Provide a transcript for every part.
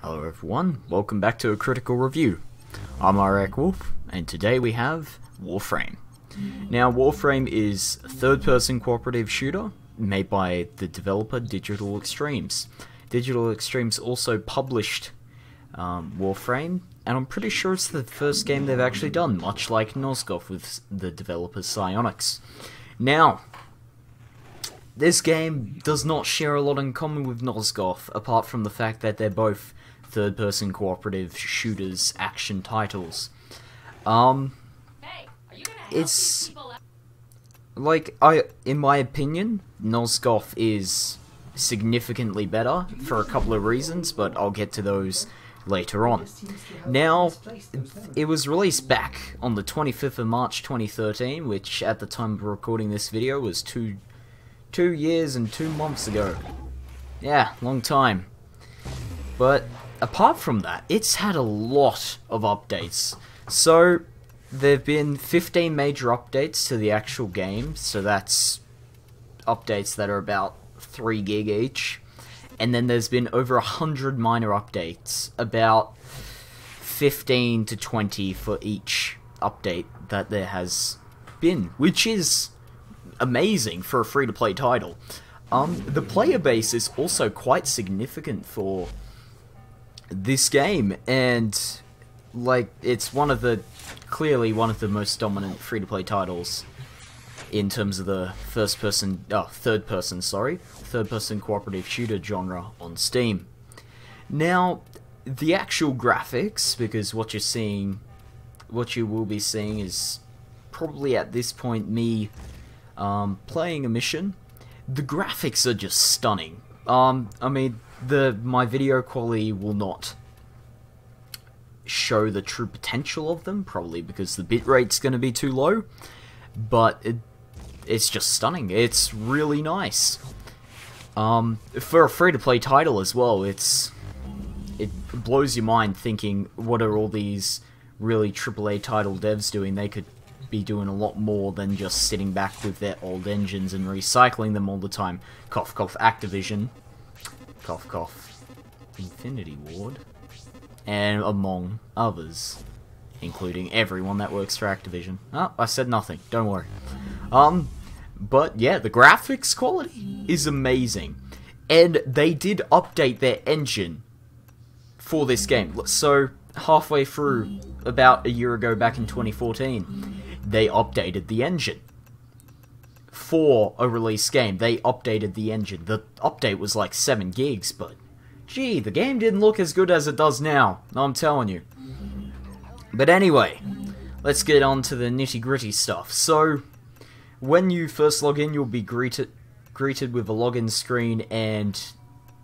Hello everyone, welcome back to a critical review. I'm Iraq Wolf, and today we have Warframe. Now, Warframe is a third-person cooperative shooter made by the developer Digital Extremes. Digital Extremes also published Warframe, and I'm pretty sure it's the first game they've actually done, much like Nosgoth with the developer Psionics. Now, this game does not share a lot in common with Nosgoth, apart from the fact that they're both third-person cooperative shooters action titles. It's like, in my opinion, Nosgoth is significantly better for a couple of reasons, but I'll get to those later on. Now, it was released back on the 25th of March 2013, which at the time of recording this video was two years and 2 months ago. Yeah, long time. But apart from that, it's had a lot of updates. So, there have been 15 major updates to the actual game, so that's updates that are about 3 gig each. And then there's been over 100 minor updates, about 15 to 20 for each update that there has been, which is amazing for a free-to-play title. The player base is also quite significant for this game, and like, it's clearly one of the most dominant free-to-play titles in terms of the third-person cooperative shooter genre on Steam. Now, the actual graphics, because what you will be seeing is probably at this point me playing a mission. The graphics are just stunning. I mean, my video quality will not show the true potential of them, probably because the bitrate's going to be too low, but it's just stunning. It's really nice. For a free-to-play title as well, it blows your mind thinking, what are all these really AAA title devs doing? They could be doing a lot more than just sitting back with their old engines and recycling them all the time. Cough cough Activision. Cough cough Infinity Ward. And among others, including everyone that works for Activision. Oh, I said nothing, don't worry. But yeah, the graphics quality is amazing. And they did update their engine for this game. So, halfway through, about a year ago back in 2014, they updated the engine. For a release game, they updated the engine. The update was like 7 gigs, but gee, the game didn't look as good as it does now, I'm telling you. But anyway, let's get on to the nitty-gritty stuff. So, when you first log in, you'll be greeted with a login screen and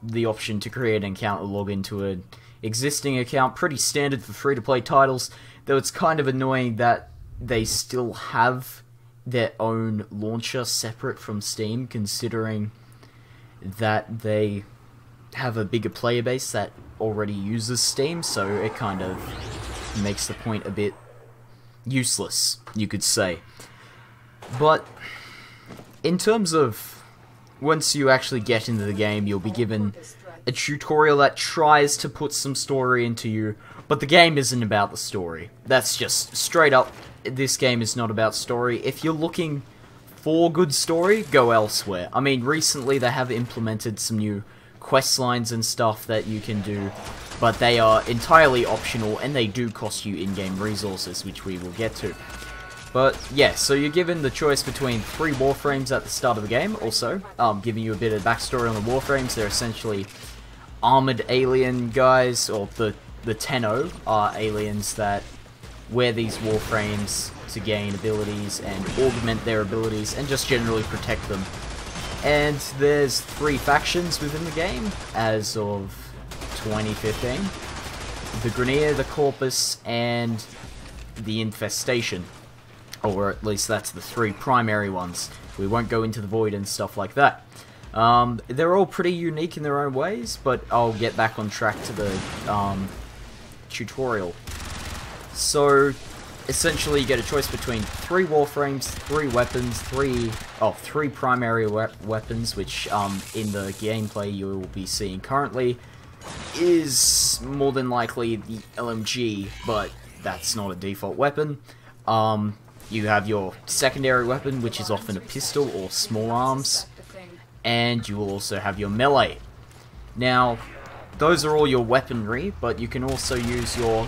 the option to create an account or log into an existing account. Pretty standard for free-to-play titles, though it's kind of annoying that they still have their own launcher separate from Steam, considering that they have a bigger player base that already uses Steam, so it kind of makes the point a bit useless, you could say. But in terms of, once you actually get into the game, you'll be given a tutorial that tries to put some story into you, but the game isn't about the story. That's just straight up, this game is not about story. If you're looking for good story, go elsewhere. I mean, recently they have implemented some new quest lines and stuff that you can do, but they are entirely optional and they do cost you in-game resources, which we will get to. But yeah, so you're given the choice between 3 Warframes at the start of the game, also giving you a bit of backstory on the Warframes. They're essentially armored alien guys, or the Tenno are aliens that wear these Warframes to gain abilities and augment their abilities and just generally protect them. And there's 3 factions within the game as of 2015. The Grineer, the Corpus, and the Infestation. Or at least that's the 3 primary ones. We won't go into the Void and stuff like that. They're all pretty unique in their own ways, but I'll get back on track to the tutorial. So, essentially you get a choice between 3 Warframes, 3 weapons, 3 primary weapons, which in the gameplay you will be seeing currently. is more than likely the LMG, but that's not a default weapon. You have your secondary weapon, which is often a pistol or small arms, and you will also have your melee. Now, those are all your weaponry, but you can also use your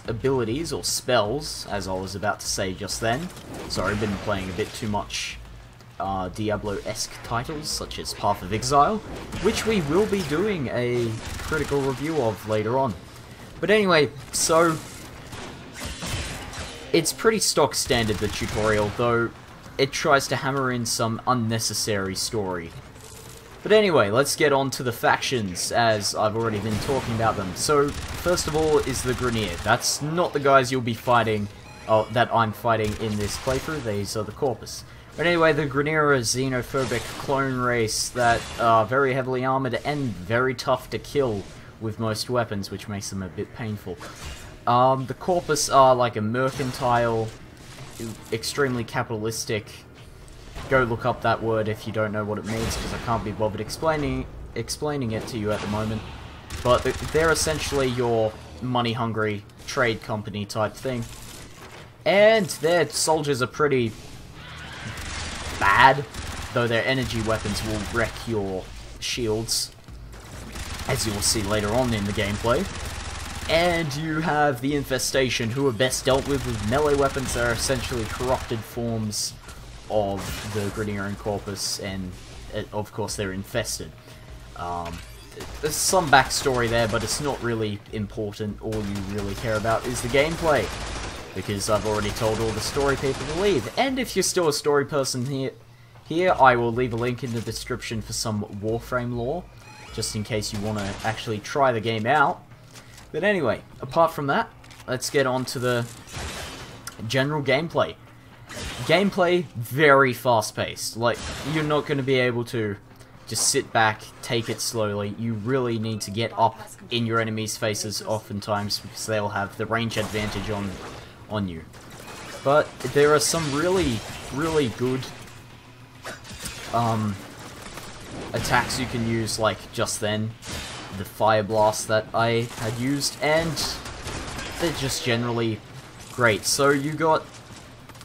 abilities or spells, as I was about to say just then. Sorry, I've been playing a bit too much Diablo-esque titles, such as Path of Exile, which we will be doing a critical review of later on. But anyway, so it's pretty stock standard, the tutorial, though it tries to hammer in some unnecessary story. But anyway, let's get on to the factions, as I've already been talking about them. So, first of all is the Grineer. That's not the guys you'll be fighting, that I'm fighting in this playthrough, these are the Corpus. But anyway, the Grineer are a xenophobic clone race that are very heavily armored and very tough to kill with most weapons, which makes them a bit painful. The Corpus are like a mercantile, extremely capitalistic. Go look up that word if you don't know what it means, because I can't be bothered explaining it to you at the moment. But they're essentially your money-hungry trade company type thing. And their soldiers are pretty bad, though their energy weapons will wreck your shields, as you will see later on in the gameplay. And you have the Infestation, who are best dealt with melee weapons that are essentially corrupted forms of the Grineer and Corpus, and of course they're infested. There's some backstory there, but it's not really important. All you really care about is the gameplay, because I've already told all the story people to leave. And if you're still a story person here, I will leave a link in the description for some Warframe lore, just in case you want to actually try the game out. But anyway, apart from that, let's get on to the general gameplay. Gameplay, very fast-paced. Like, you're not going to be able to just sit back, take it slowly. You really need to get up in your enemies' faces oftentimes, because they'll have the range advantage on you. But there are some really, really good attacks you can use, like just then. The Fire Blast that I had used, and they're just generally great. So you got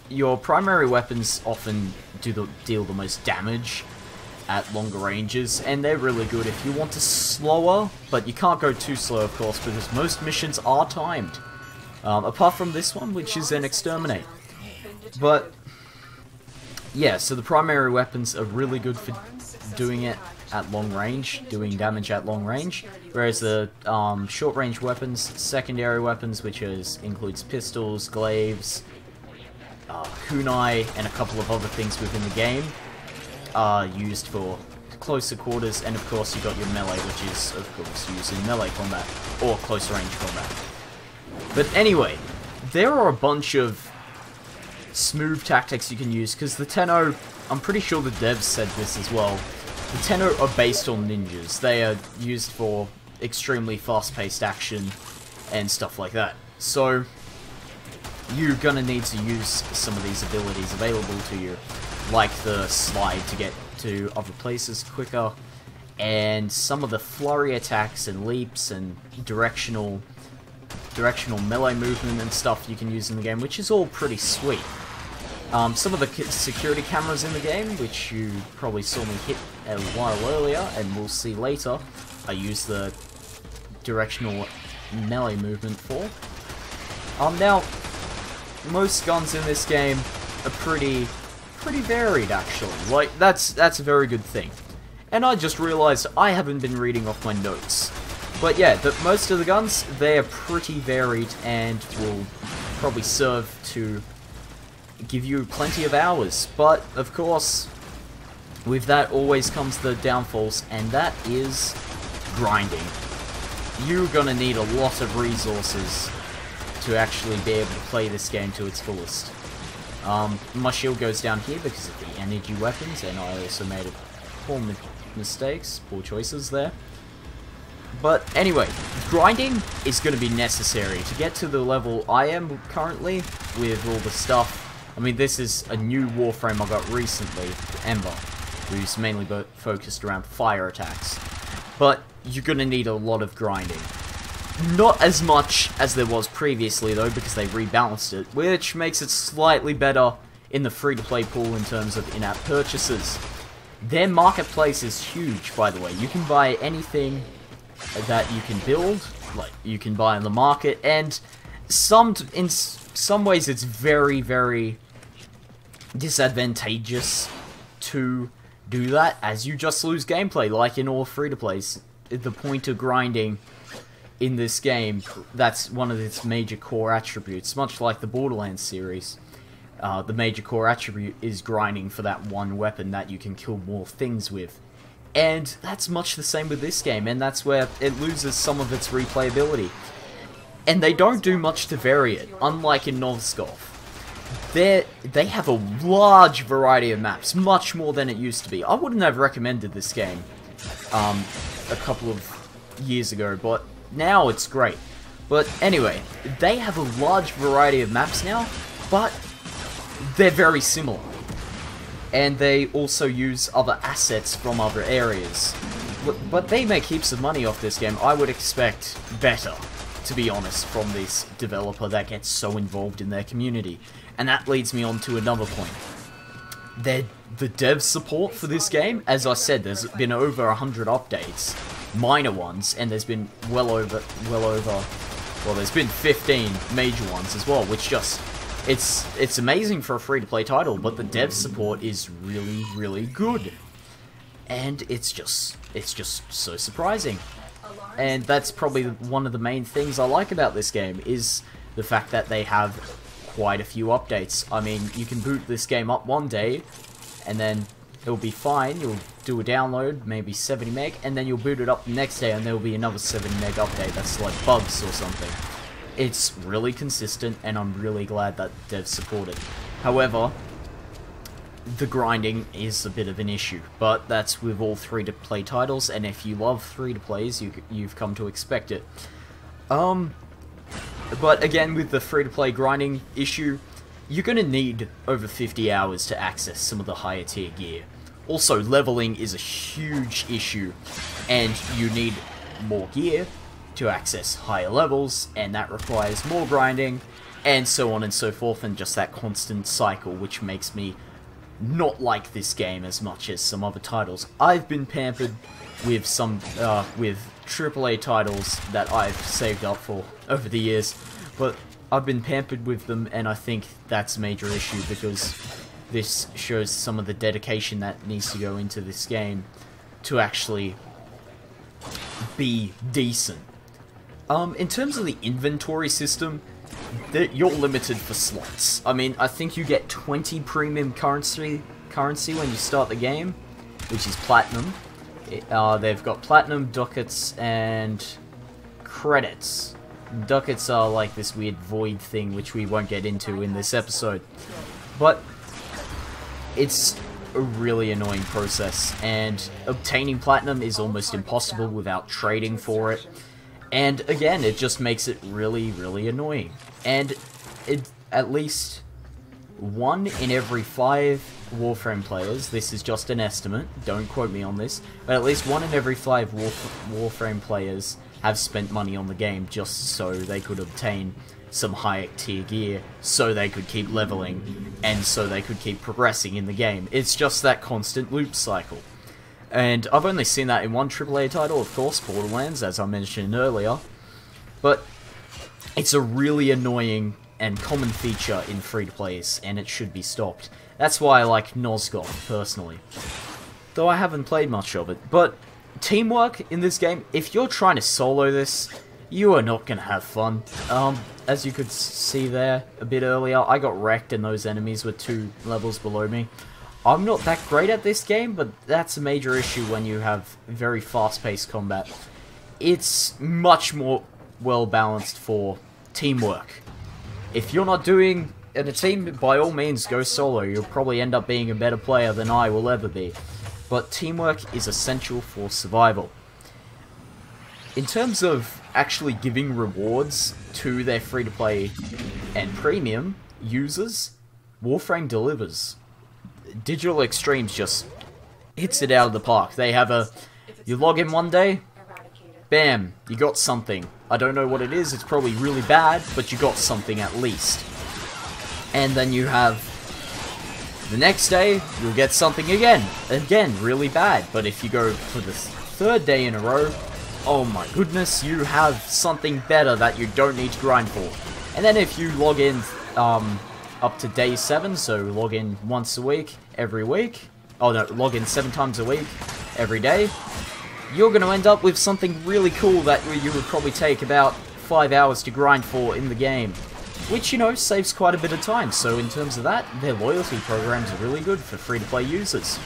your primary weapons often deal the most damage at longer ranges, and they're really good if you want to slower, but you can't go too slow, of course, because most missions are timed. Apart from this one, which is an Exterminate. But yeah, so the primary weapons are really good for doing it at long range, doing damage at long range, whereas the short range weapons, secondary weapons, which includes pistols, glaives, kunai, and a couple of other things within the game, are used for closer quarters, and of course you got your melee, which is of course used in melee combat, or close range combat. But anyway, there are a bunch of smooth tactics you can use, because the Tenno, I'm pretty sure the devs said this as well, the Tenno are based on ninjas. They are used for extremely fast-paced action and stuff like that. So, you're gonna need to use some of these abilities available to you, like the slide to get to other places quicker, and some of the flurry attacks and leaps and directional melee movement and stuff you can use in the game, which is all pretty sweet. Some of the security cameras in the game, which you probably saw me hit a while earlier, and we'll see later, I use the directional melee movement for. Now, most guns in this game are pretty varied, actually. Like, that's a very good thing. And I just realized I haven't been reading off my notes. But yeah, most of the guns, they're pretty varied and will probably serve to give you plenty of hours. But, of course, with that always comes the downfalls, and that is grinding. You're gonna need a lot of resources to actually be able to play this game to its fullest. My shield goes down here because of the energy weapons, and I also made poor mistakes, poor choices there. But anyway, grinding is going to be necessary to get to the level I am currently with all the stuff. I mean, this is a new Warframe I got recently, Ember, who's mainly focused around fire attacks. but you're gonna need a lot of grinding. Not as much as there was previously though, because they rebalanced it, which makes it slightly better in the free-to-play pool in terms of in-app purchases. Their marketplace is huge, by the way. You can buy anything that you can build, like you can buy on the market, and in some ways it's very, very disadvantageous to do that, as you just lose gameplay, like in all free-to-plays. The point of grinding in this game, that's one of its major core attributes, much like the Borderlands series. The major core attribute is grinding for that one weapon that you can kill more things with. And that's much the same with this game, and that's where it loses some of its replayability. And they don't do much to vary it, unlike in Novskov. They have a large variety of maps, much more than it used to be. I wouldn't have recommended this game a couple of years ago, but now it's great. But anyway, they have a large variety of maps now, but they're very similar. And they also use other assets from other areas. But they make heaps of money off this game. I would expect better, to be honest, from this developer that gets so involved in their community. And that leads me on to another point. The dev support for this game, as I said, there's been over 100 updates, minor ones, and there's been well, there's been 15 major ones as well, which just, it's amazing for a free-to-play title, but the dev support is really, really good. And it's just so surprising. And that's probably one of the main things I like about this game, is the fact that they have quite a few updates. I mean, you can boot this game up one day, and then it'll be fine. You'll do a download, maybe 70 meg, and then you'll boot it up the next day, and there'll be another 7 meg update that's like bugs or something. It's really consistent, and I'm really glad that devs support it. However, the grinding is a bit of an issue, but that's with all free-to-play titles, and if you love free-to-plays, you've come to expect it. But again, with the free-to-play grinding issue, you're going to need over 50 hours to access some of the higher tier gear. Also, leveling is a huge issue, and you need more gear to access higher levels, and that requires more grinding, and so on and so forth, and just that constant cycle, which makes me not like this game as much as some other titles. I've been pampered with some, with AAA titles that I've saved up for over the years, but I've been pampered with them, and I think that's a major issue, because this shows some of the dedication that needs to go into this game to actually be decent. In terms of the inventory system, you're limited for slots. I mean, I think you get 20 premium currency when you start the game, which is platinum. They've got platinum, ducats, and credits. Ducats are like this weird void thing, which we won't get into in this episode. But it's a really annoying process, and obtaining platinum is almost impossible without trading for it. And again, it just makes it really, really annoying. And at least 1 in every 5 Warframe players, this is just an estimate, don't quote me on this, but at least 1 in every 5 Warframe players have spent money on the game just so they could obtain some higher tier gear, so they could keep leveling, and so they could keep progressing in the game. It's just that constant loop cycle. And I've only seen that in one AAA title, of course, Borderlands, as I mentioned earlier. But it's a really annoying and common feature in free-to-plays, and it should be stopped. That's why I like Nosgoth, personally. Though I haven't played much of it. But teamwork in this game, if you're trying to solo this, you are not going to have fun. As you could see there a bit earlier, I got wrecked and those enemies were 2 levels below me. I'm not that great at this game, but that's a major issue when you have very fast-paced combat. It's much more well-balanced for teamwork. If you're not doing in a team, by all means go solo. You'll probably end up being a better player than I will ever be. But teamwork is essential for survival. In terms of actually giving rewards to their free-to-play and premium users, Warframe delivers. Digital Extremes just hits it out of the park. They have you log in one day, bam, you got something. I don't know what it is, it's probably really bad, but you got something at least. And then you have the next day, you'll get something again. Again, really bad. But if you go for the third day in a row, oh my goodness, you have something better that you don't need to grind for. And then if you log in up to day 7, so log in once a week, every week. Oh no, log in 7 times a week, every day. You're going to end up with something really cool that you would probably take about 5 hours to grind for in the game. Which, you know, saves quite a bit of time, so in terms of that, their loyalty programs are really good for free-to-play users.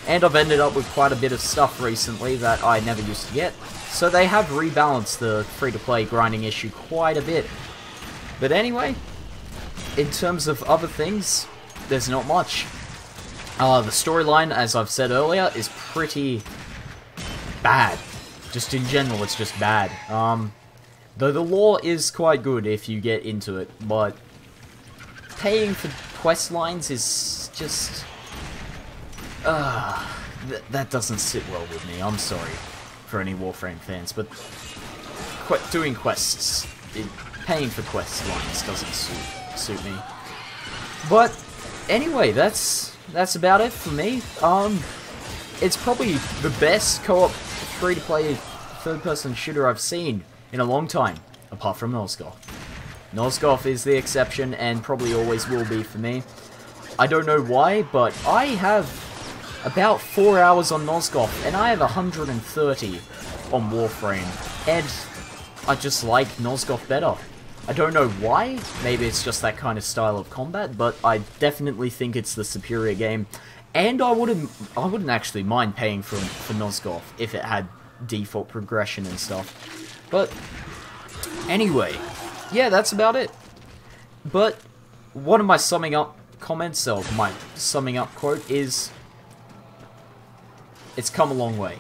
And I've ended up with quite a bit of stuff recently that I never used to get, so they have rebalanced the free-to-play grinding issue quite a bit. But anyway, in terms of other things, there's not much. The storyline, as I've said earlier, is pretty bad. Just in general, it's just bad. Though the lore is quite good if you get into it, but paying for quest lines is just... that doesn't sit well with me. I'm sorry for any Warframe fans, but doing quests, paying for quest lines doesn't suit me. But anyway, that's about it for me. It's probably the best co-op free-to-play third-person shooter I've seen in a long time, apart from Nosgoth. Nosgoth is the exception, and probably always will be for me. I don't know why, but I have about 4 hours on Nosgoth, and I have 130 on Warframe, and I just like Nosgoth better. I don't know why, maybe it's just that kind of style of combat, but I definitely think it's the superior game, and I wouldn't actually mind paying for Nosgoth if it had default progression and stuff. But, anyway, yeah, that's about it. But, one of my summing up comments, or my summing up quote is, it's come a long way.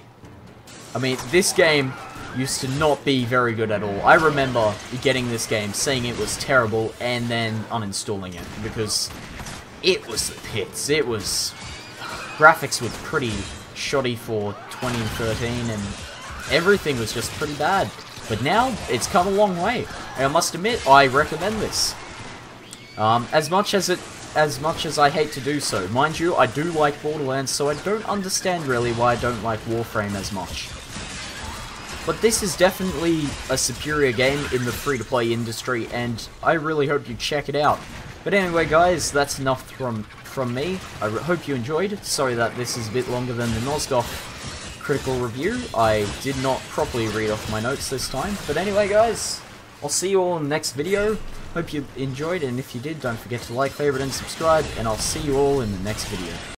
I mean, this game used to not be very good at all. I remember getting this game, saying it was terrible, and then uninstalling it, because it was the pits. It was... graphics were pretty shoddy for 2013, and everything was just pretty bad. But now, it's come a long way. And I must admit, I recommend this. As much as I hate to do so. Mind you, I do like Borderlands, so I don't understand really why I don't like Warframe as much. But this is definitely a superior game in the free-to-play industry, and I really hope you check it out. But anyway, guys, that's enough from me. I hope you enjoyed. Sorry that this is a bit longer than the Nosgoth critical review. I did not properly read off my notes this time. But anyway, guys, I'll see you all in the next video. Hope you enjoyed, and if you did, don't forget to like, favorite, and subscribe, and I'll see you all in the next video.